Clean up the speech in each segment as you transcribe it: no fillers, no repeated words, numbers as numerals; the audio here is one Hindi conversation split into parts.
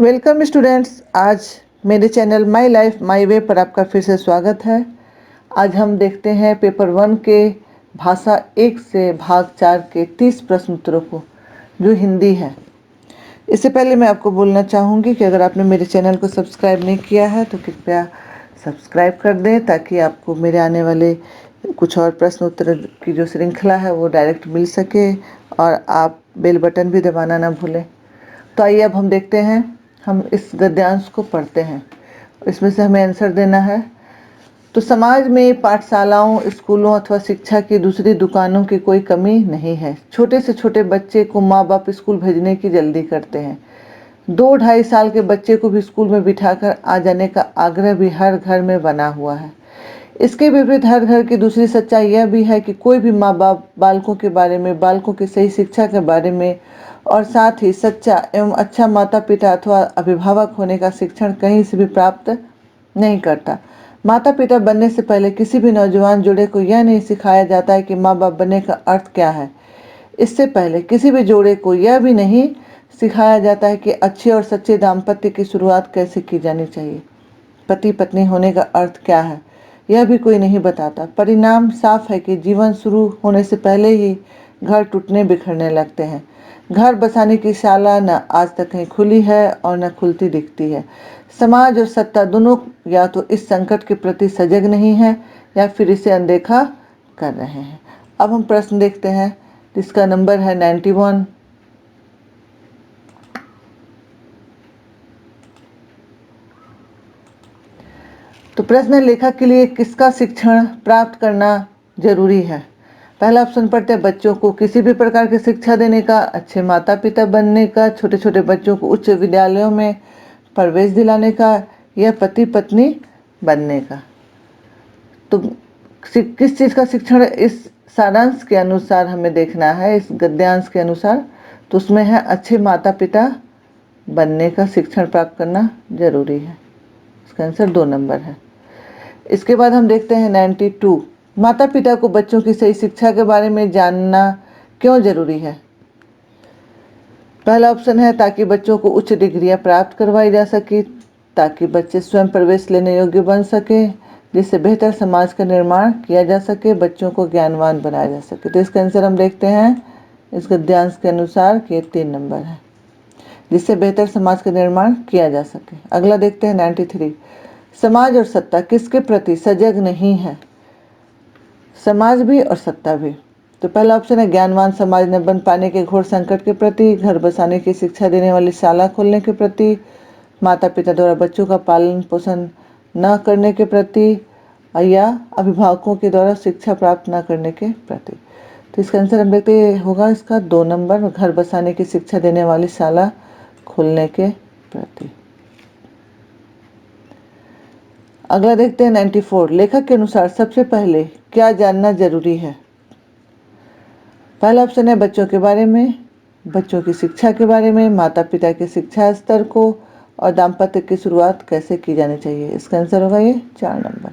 Welcome students. आज मेरे channel my life my way पर आपका फिर से स्वागत है। आज हम देखते हैं पेपर 1 के भाषा 1 से भाग 4 के 30 प्रश्न उत्तरों को, जो हिंदी है। इससे पहले मैं आपको बोलना चाहूँगी कि अगर आपने मेरे चैनल को सब्सक्राइब नहीं किया है तो कृपया सब्सक्राइब कर दें, ताकि आपको मेरे आने वाले कुछ और प्रश्न उत्तर की जो श्रृंखला है वो डायरेक्ट मिल सके, और आप बेल बटन भी दबाना ना भूलें। तो आइए अब हम देखते हैं। हम इस गद्यांश को पढ़ते हैं, इसमें से हमें आंसर देना है। तो समाज में पाठशालाओं, स्कूलों अथवा शिक्षा की दूसरी दुकानों की कोई कमी नहीं है। छोटे से छोटे बच्चे को माँ बाप स्कूल भेजने की जल्दी करते हैं। 2-2.5 साल के बच्चे को भी स्कूल में बिठाकर आ जाने का आग्रह भी हर घर में बना हुआ है। इसके विपरीत हर घर की दूसरी सच्चाई यह भी है कि कोई भी माँ बाप बालकों के बारे में, बालकों की सही शिक्षा के बारे में और साथ ही सच्चा एवं अच्छा माता पिता अथवा अभिभावक होने का शिक्षण कहीं से भी प्राप्त नहीं करता। माता पिता बनने से पहले किसी भी नौजवान जोड़े को यह नहीं सिखाया जाता है कि माँ बाप बनने का अर्थ क्या है। इससे पहले किसी भी जोड़े को यह भी नहीं सिखाया जाता है कि अच्छे और सच्चे दाम्पत्य की शुरुआत कैसे की जानी चाहिए। पति पत्नी होने का अर्थ क्या है, यह भी कोई नहीं बताता। परिणाम साफ है कि जीवन शुरू होने से पहले ही घर टूटने बिखरने लगते हैं। घर बसाने की शाला न आज तक कहीं खुली है और न खुलती दिखती है। समाज और सत्ता दोनों या तो इस संकट के प्रति सजग नहीं है या फिर इसे अनदेखा कर रहे हैं। अब हम प्रश्न देखते हैं, जिसका नंबर है 91। तो प्रश्न है, लेखक के लिए किसका शिक्षण प्राप्त करना जरूरी है। पहला ऑप्शन पढ़ते हैं, बच्चों को किसी भी प्रकार की शिक्षा देने का, अच्छे माता पिता बनने का, छोटे छोटे बच्चों को उच्च विद्यालयों में प्रवेश दिलाने का, या पति पत्नी बनने का। तो किस चीज़ का शिक्षण इस सारांश के अनुसार हमें देखना है, इस गद्यांश के अनुसार। तो उसमें है अच्छे माता पिता बनने का शिक्षण प्राप्त करना जरूरी है। इसका आंसर 2 नंबर है। इसके बाद हम देखते हैं 92, माता पिता को बच्चों की सही शिक्षा के बारे में जानना क्यों जरूरी है। पहला ऑप्शन है, ताकि बच्चों को उच्च डिग्रियां प्राप्त करवाई जा सके, ताकि बच्चे स्वयं प्रवेश लेने योग्य बन सके, जिससे बेहतर समाज का निर्माण किया जा सके, बच्चों को ज्ञानवान बनाया जा सके। तो इसका आंसर हम देखते हैं इस गद्यांश के अनुसार कि 3 नंबर है, जिससे बेहतर समाज का निर्माण किया जा सके। अगला देखते हैं 93, समाज और सत्ता किसके प्रति सजग नहीं है। समाज भी और सत्ता भी। तो पहला ऑप्शन है, ज्ञानवान समाज न बन पाने के घोर संकट के प्रति, घर बसाने की शिक्षा देने वाली शाला खोलने के प्रति, माता पिता द्वारा बच्चों का पालन पोषण न करने के प्रति, या अभिभावकों के द्वारा शिक्षा प्राप्त न करने के प्रति। तो इसका आंसर हम देखते होगा इसका 2 नंबर, घर बसाने की शिक्षा देने वाली शाला खोलने के प्रति। अगला देखते हैं 94, लेखक के अनुसार सबसे पहले क्या जानना जरूरी है। पहला ऑप्शन है, बच्चों के बारे में, बच्चों की शिक्षा के बारे में, माता पिता के शिक्षा स्तर को, और दाम्पत्य की शुरुआत कैसे की जानी चाहिए। इसका आंसर होगा ये 4 नंबर।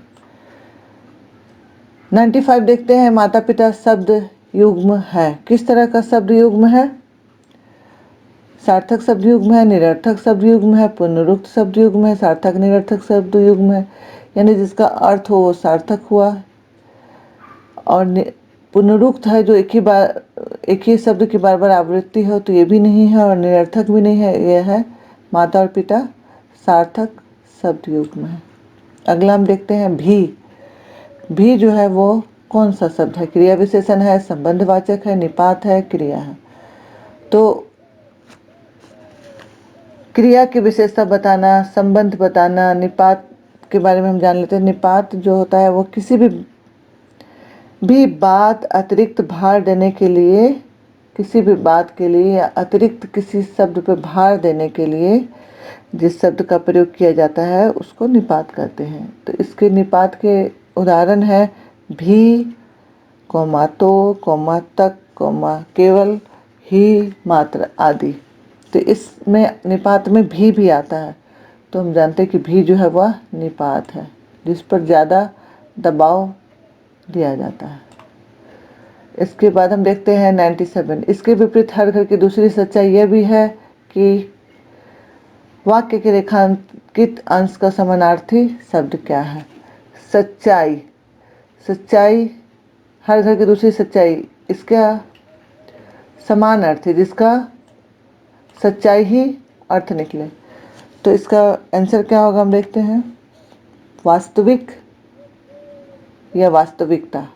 95 देखते हैं, माता पिता शब्द युग्म है। किस तरह का शब्द युग्म है। सार्थक शब्द युग्म है, निरर्थक शब्द युग्म है, पुनरुक्त शब्द युग्म है, सार्थक निरर्थक शब्द युग्म है, यानी जिसका अर्थ हो वो सार्थक हुआ, और पुनरुक्त है जो एक ही शब्द की बार बार आवृत्ति हो, तो ये भी नहीं है, और निरर्थक भी नहीं है। यह है माता और पिता सार्थक शब्द युग्म है। अगला हम देखते हैं भी जो है वो कौन सा शब्द है। क्रिया विशेषण है, संबंधवाचक है, निपात है, क्रिया है। तो क्रिया की विशेषता बताना, संबंध बताना, निपात के बारे में हम जान लेते हैं। निपात जो होता है वो किसी भी बात अतिरिक्त भार देने के लिए, किसी भी बात के लिए या अतिरिक्त किसी शब्द पर भार देने के लिए जिस शब्द का प्रयोग किया जाता है उसको निपात कहते हैं। तो इसके निपात के उदाहरण है भी, कौमा तो, कौमा तक, कौमा केवल, ही, मात्र आदि। तो इसमें निपात में भी आता है। तो हम जानते हैं कि भी जो है वह निपात है, जिस पर ज़्यादा दबाव दिया जाता है। इसके बाद हम देखते हैं 97, इसके विपरीत हर घर की दूसरी सच्चाई यह भी है कि वाक्य के रेखांकित अंश का समानार्थी शब्द क्या है? सच्चाई। सच्चाई, हर घर की दूसरी सच्चाई, इसका समान अर्थ है, जिसका सच्चाई ही अर्थ निकले। तो इसका आंसर क्या होगा, हम देखते हैं। वास्तविक या वास्तविकता।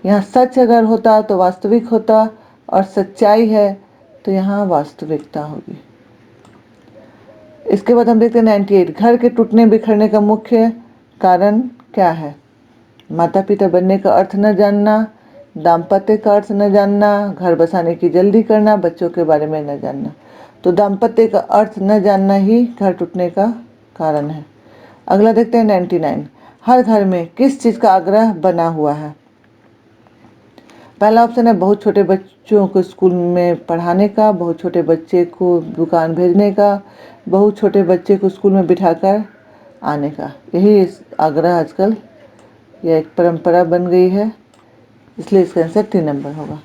यहाँ सच अगर होता तो वास्तविक होता, और सच्चाई है तो यहाँ वास्तविकता होगी। इसके बाद हम देखते हैं 98। घर के टूटने बिखरने का मुख्य कारण क्या है? माता पिता बनने का अर्थ न जानना, दाम्पत्य का अर्थ न जानना, घर बसाने की जल्दी करना, बच्चों के बारे में न जानना। तो दाम्पत्य का अर्थ न जानना ही घर टूटने का कारण है। अगला देखते हैं 99। हर घर में किस चीज़ का आग्रह बना हुआ है? पहला ऑप्शन है बहुत छोटे बच्चों को स्कूल में पढ़ाने का, बहुत छोटे बच्चे को दुकान भेजने का, बहुत छोटे बच्चे को स्कूल में बिठाकर आने का। यही आग्रह आजकल यह एक परंपरा बन गई है, इसलिए इसका आंसर 3 नंबर होगा।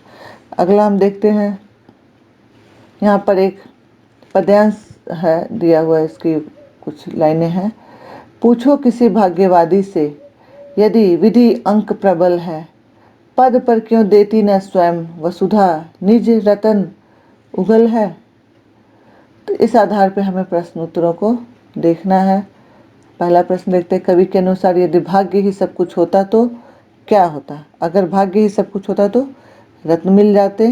अगला हम देखते हैं, यहाँ पर एक पद्यांश है दिया हुआ है, इसकी कुछ लाइनें हैं। पूछो किसी भाग्यवादी से, यदि विधि अंक प्रबल है, पद पर क्यों देती न स्वयं वसुधा, निज रतन उगल है। तो इस आधार पर हमें प्रश्न उत्तरों को देखना है। पहला प्रश्न देखते हैं, कवि के अनुसार यदि भाग्य ही सब कुछ होता तो क्या होता? अगर भाग्य ही सब कुछ होता तो रत्न मिल जाते,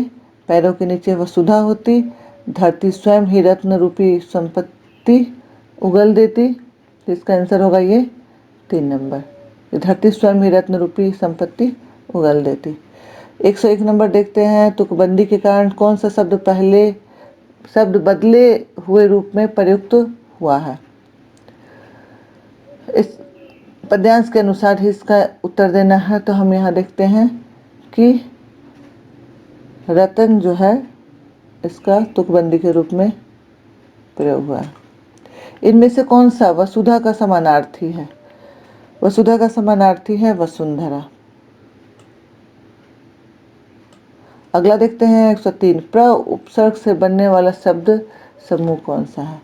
पैरों के नीचे वसुधा होती, धरती स्वयं ही रत्न रूपी संपत्ति उगल देती। तो इसका आंसर होगा ये 3 नंबर, धरती स्वयं ही रत्न रूपी संपत्ति उगल देती। 101 नंबर देखते हैं, तुकबंदी के कारण कौन सा शब्द बदले हुए रूप में प्रयुक्त हुआ है? इस पद्यांश के अनुसार ही इसका उत्तर देना है। तो हम यहाँ देखते हैं कि रतन जो है इसका तुकबंदी के रूप में प्रयोग हुआ है। इनमें से कौन सा वसुधा का समानार्थी है? वसुधा का समानार्थी है वसुंधरा। अगला देखते हैं 103। प्र उपसर्ग से बनने वाला शब्द समूह कौन सा है?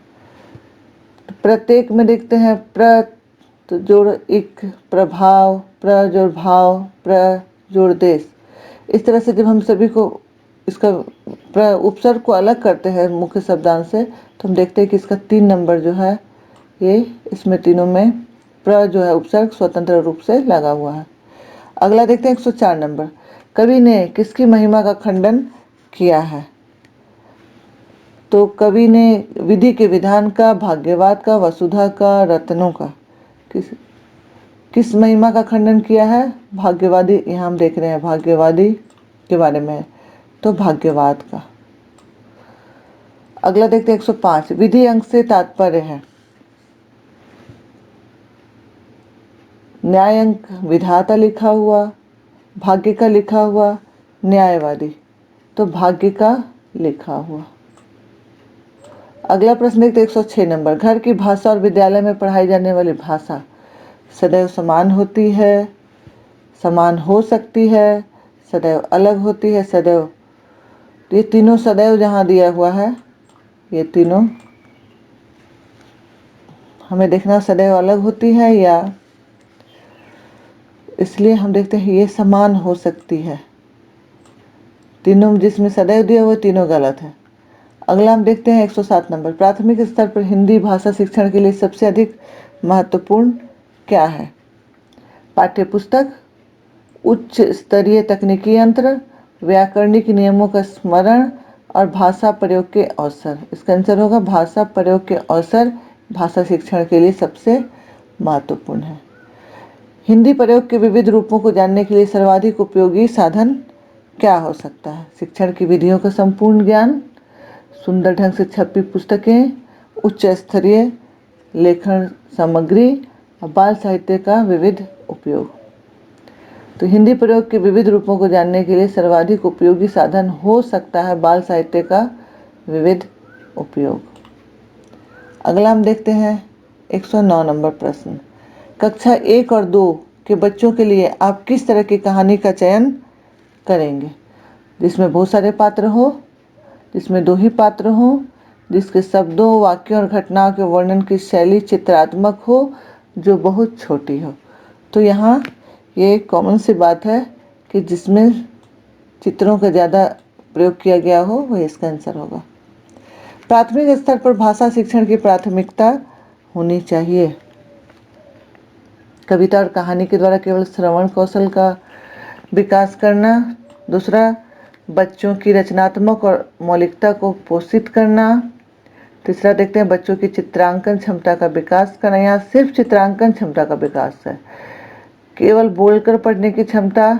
प्रत्येक में देखते हैं प्र तो जोड़ इक, प्रभाव, प्र जोड़ भाव, प्र जोड़ देश। इस तरह से जब हम सभी को इसका उपसर्ग को अलग करते हैं मुख्य शब्दांश से, तो हम देखते हैं कि इसका 3 नंबर जो है ये, इसमें तीनों में प्र जो है उपसर्ग स्वतंत्र रूप से लगा हुआ है। अगला देखते हैं 104 नंबर। कवि ने किसकी महिमा का खंडन किया है? तो कवि ने विधि के विधान का, भाग्यवाद का, वसुधा का, रत्नों का, किस महिमा का खंडन किया है? भाग्यवादी, यहाँ हम देख रहे हैं भाग्यवादी के बारे में, तो भाग्यवाद का। अगला देखते हैं 105। विधि अंक से तात्पर्य है न्याय अंक विधाता लिखा हुआ, भाग्य का लिखा हुआ, न्यायवादी, तो भाग्य का लिखा हुआ। अगला प्रश्न देखते 106 नंबर। घर की भाषा और विद्यालय में पढ़ाई जाने वाली भाषा सदैव समान होती है, समान हो सकती है, सदैव अलग होती है, सदैव, तो ये तीनों सदैव जहाँ दिया हुआ है, ये तीनों हमें देखना सदैव अलग होती है या, इसलिए हम देखते हैं ये समान हो सकती है। तीनों जिसमें सदैव दिया हुआ तीनों गलत है। अगला हम देखते हैं 107 नंबर। प्राथमिक स्तर पर हिंदी भाषा शिक्षण के लिए सबसे अधिक महत्वपूर्ण क्या है? पाठ्यपुस्तक, उच्च स्तरीय तकनीकी यंत्र, व्याकरणिक नियमों का स्मरण और भाषा प्रयोग के अवसर। इसका आंसर होगा भाषा प्रयोग के अवसर भाषा शिक्षण के लिए सबसे महत्वपूर्ण है। हिंदी प्रयोग के विविध रूपों को जानने के लिए सर्वाधिक उपयोगी साधन क्या हो सकता है? शिक्षण की विधियों का संपूर्ण ज्ञान, सुंदर ढंग से छपी पुस्तकें, उच्च स्तरीय लेखन सामग्री और बाल साहित्य का विविध उपयोग। तो हिंदी प्रयोग के विविध रूपों को जानने के लिए सर्वाधिक उपयोगी साधन हो सकता है बाल साहित्य का विविध उपयोग। अगला हम देखते हैं 109 नंबर प्रश्न। कक्षा 1 और 2 के बच्चों के लिए आप किस तरह की कहानी का चयन करेंगे? जिसमें बहुत सारे पात्र हो, जिसमें 2 ही पात्र हों, जिसके शब्दों, वाक्यों और घटनाओं के वर्णन की शैली चित्रात्मक हो, जो बहुत छोटी हो। तो यहाँ ये कॉमन सी बात है कि जिसमें चित्रों का ज़्यादा प्रयोग किया गया हो वह इसका आंसर होगा। प्राथमिक स्तर पर भाषा शिक्षण की प्राथमिकता होनी चाहिए। कविता और कहानी के द्वारा केवल श्रवण कौशल का विकास करना। दूसरा, बच्चों की रचनात्मक और मौलिकता को पोषित करना। तीसरा देखते हैं बच्चों की चित्रांकन क्षमता का विकास करना। यहाँ सिर्फ चित्रांकन क्षमता का विकास है, केवल बोलकर पढ़ने की क्षमता,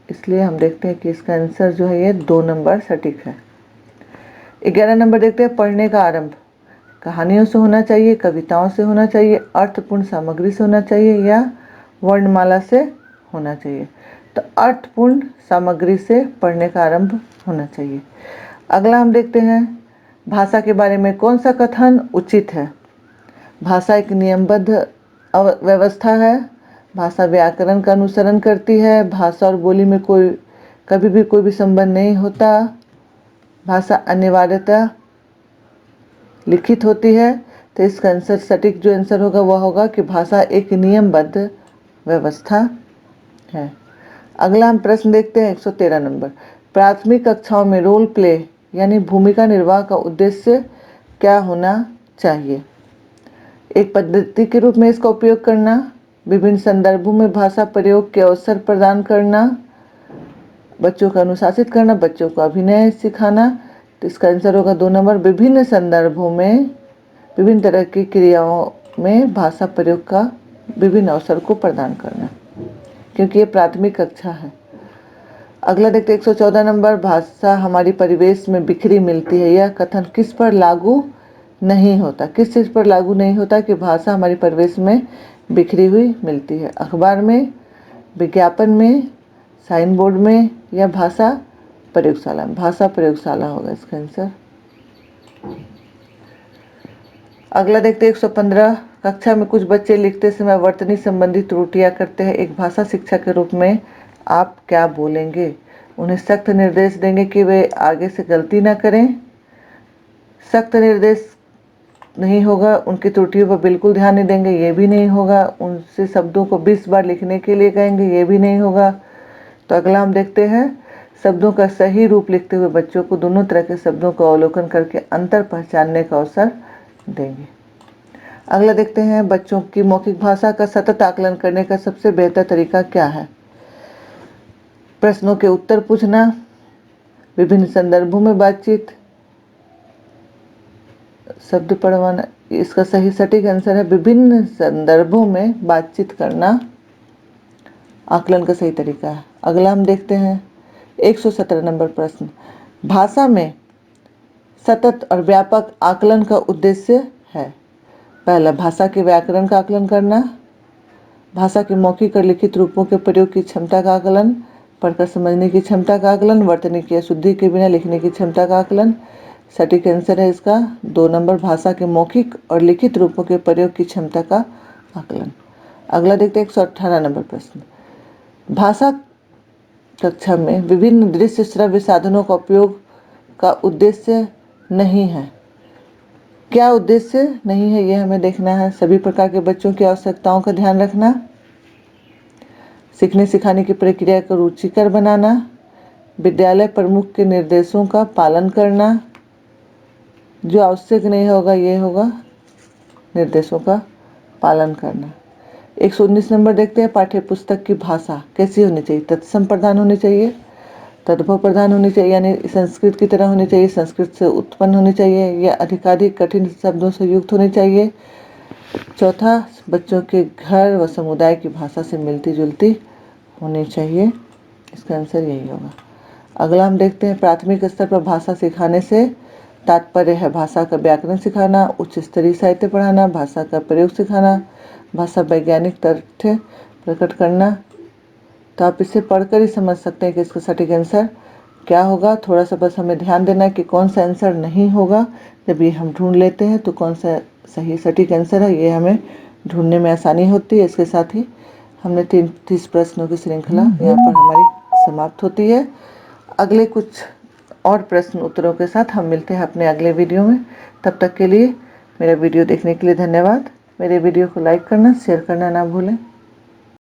इसलिए हम देखते हैं कि इसका आंसर जो है ये 2 नंबर सटीक है। 11 नंबर देखते हैं पढ़ने का आरंभ कहानियों से होना चाहिए, कविताओं से होना चाहिए, अर्थपूर्ण सामग्री से होना चाहिए या वर्णमाला से होना चाहिए। तो अर्थपूर्ण सामग्री से पढ़ने का आरंभ होना चाहिए। अगला हम देखते हैं भाषा के बारे में कौन सा कथन उचित है। भाषा एक नियमबद्ध व्यवस्था है। भाषा व्याकरण का अनुसरण करती है। भाषा और बोली में कभी भी कोई भी संबंध नहीं होता। भाषा अनिवार्यतः लिखित होती है। तो इसका आंसर सटीक जो आंसर होगा वह होगा कि भाषा एक नियमबद्ध व्यवस्था है। अगला हम प्रश्न देखते हैं 113 नंबर। प्राथमिक कक्षाओं में रोल प्ले यानी भूमिका निर्वाह का उद्देश्य क्या होना चाहिए। एक पद्धति के रूप में इसका उपयोग करना, विभिन्न संदर्भों में भाषा प्रयोग के अवसर प्रदान करना, बच्चों को अनुशासित करना, बच्चों को अभिनय सिखाना। तो इसका आंसर होगा 2 नंबर, विभिन्न संदर्भों में विभिन्न तरह की क्रियाओं में भाषा प्रयोग का विभिन्न अवसर को प्रदान करना, क्योंकि ये प्राथमिक कक्षा है। अगला देखते हैं 114 नंबर। भाषा हमारी परिवेश में बिखरी मिलती है, यह कथन किस पर लागू नहीं होता। किस चीज़ पर लागू नहीं होता कि भाषा हमारी परिवेश में बिखरी हुई मिलती है। अखबार में, विज्ञापन में, साइन बोर्ड में या भाषा प्रयोगशाला में। भाषा प्रयोगशाला होगा इसका आंसर। अगला देखते हैं 115। कक्षा में कुछ बच्चे लिखते समय वर्तनी संबंधी त्रुटियां करते हैं। एक भाषा शिक्षक के रूप में आप क्या बोलेंगे। उन्हें सख्त निर्देश देंगे कि वे आगे से गलती ना करें। सख्त निर्देश नहीं होगा। उनकी त्रुटियों पर बिल्कुल ध्यान नहीं देंगे, ये भी नहीं होगा। उनसे शब्दों को 20 बार लिखने के लिए कहेंगे, ये भी नहीं होगा। तो अगला हम देखते हैं शब्दों का सही रूप लिखते हुए बच्चों को दोनों तरह के शब्दों का अवलोकन करके अंतर पहचानने का अवसर देंगे। अगला देखते हैं बच्चों की मौखिक भाषा का सतत आकलन करने का सबसे बेहतर तरीका क्या है। प्रश्नों के उत्तर पूछना, विभिन्न संदर्भों में बातचीत, शब्द पढ़वाना। इसका सही सटीक आंसर है विभिन्न संदर्भों में बातचीत करना आकलन का सही तरीका है। अगला हम देखते हैं 117 नंबर प्रश्न। भाषा में सतत और व्यापक आकलन का उद्देश्य है। पहला, भाषा के व्याकरण का आकलन करना, भाषा के मौखिक और लिखित रूपों के प्रयोग की क्षमता का आकलन, पढ़कर समझने की क्षमता का आकलन, वर्तनी की अशुद्धि के बिना लिखने की क्षमता का आकलन। सटीक आंसर है इसका 2 नंबर, भाषा के मौखिक और लिखित रूपों के प्रयोग की क्षमता का आकलन। अगला देखते हैं 118 नंबर प्रश्न। भाषा कक्षा में विभिन्न दृश्य श्रव्य साधनों का उपयोग का उद्देश्य नहीं है। क्या उद्देश्य नहीं है, यह हमें देखना है। सभी प्रकार के बच्चों की आवश्यकताओं का ध्यान रखना, सीखने सिखाने की प्रक्रिया को रुचिकर बनाना, विद्यालय प्रमुख के निर्देशों का पालन करना। जो आवश्यक नहीं होगा ये होगा निर्देशों का पालन करना। 119 नंबर देखते हैं। पाठ्य पुस्तक की भाषा कैसी होनी चाहिए। तत्सम प्रधान होनी चाहिए, तद्भव प्रधान होनी चाहिए यानी संस्कृत की तरह होनी चाहिए, संस्कृत से उत्पन्न होनी चाहिए या अधिकाधिक कठिन शब्दों से युक्त होनी चाहिए। चौथा, बच्चों के घर व समुदाय की भाषा से मिलती जुलती होनी चाहिए। इसका आंसर यही होगा। अगला हम देखते हैं प्राथमिक स्तर पर भाषा सिखाने से तात्पर्य है भाषा का व्याकरण सिखाना, उच्च स्तरीय साहित्य पढ़ाना, भाषा का प्रयोग सिखाना, भाषा वैज्ञानिक तथ्य प्रकट करना। तो आप इसे पढ़कर ही समझ सकते हैं कि इसका सटीक आंसर क्या होगा। थोड़ा सा बस हमें ध्यान देना है कि कौन सा आंसर नहीं होगा। जब ये हम ढूंढ लेते हैं तो कौन सा सही सटीक आंसर है ये हमें ढूंढने में आसानी होती है। इसके साथ ही हमने 30 प्रश्नों की श्रृंखला यहाँ पर हमारी समाप्त होती है। अगले कुछ और प्रश्न उत्तरों के साथ हम मिलते हैं अपने अगले वीडियो में। तब तक के लिए मेरा वीडियो देखने के लिए धन्यवाद। मेरे वीडियो को लाइक करना, शेयर करना ना भूलें।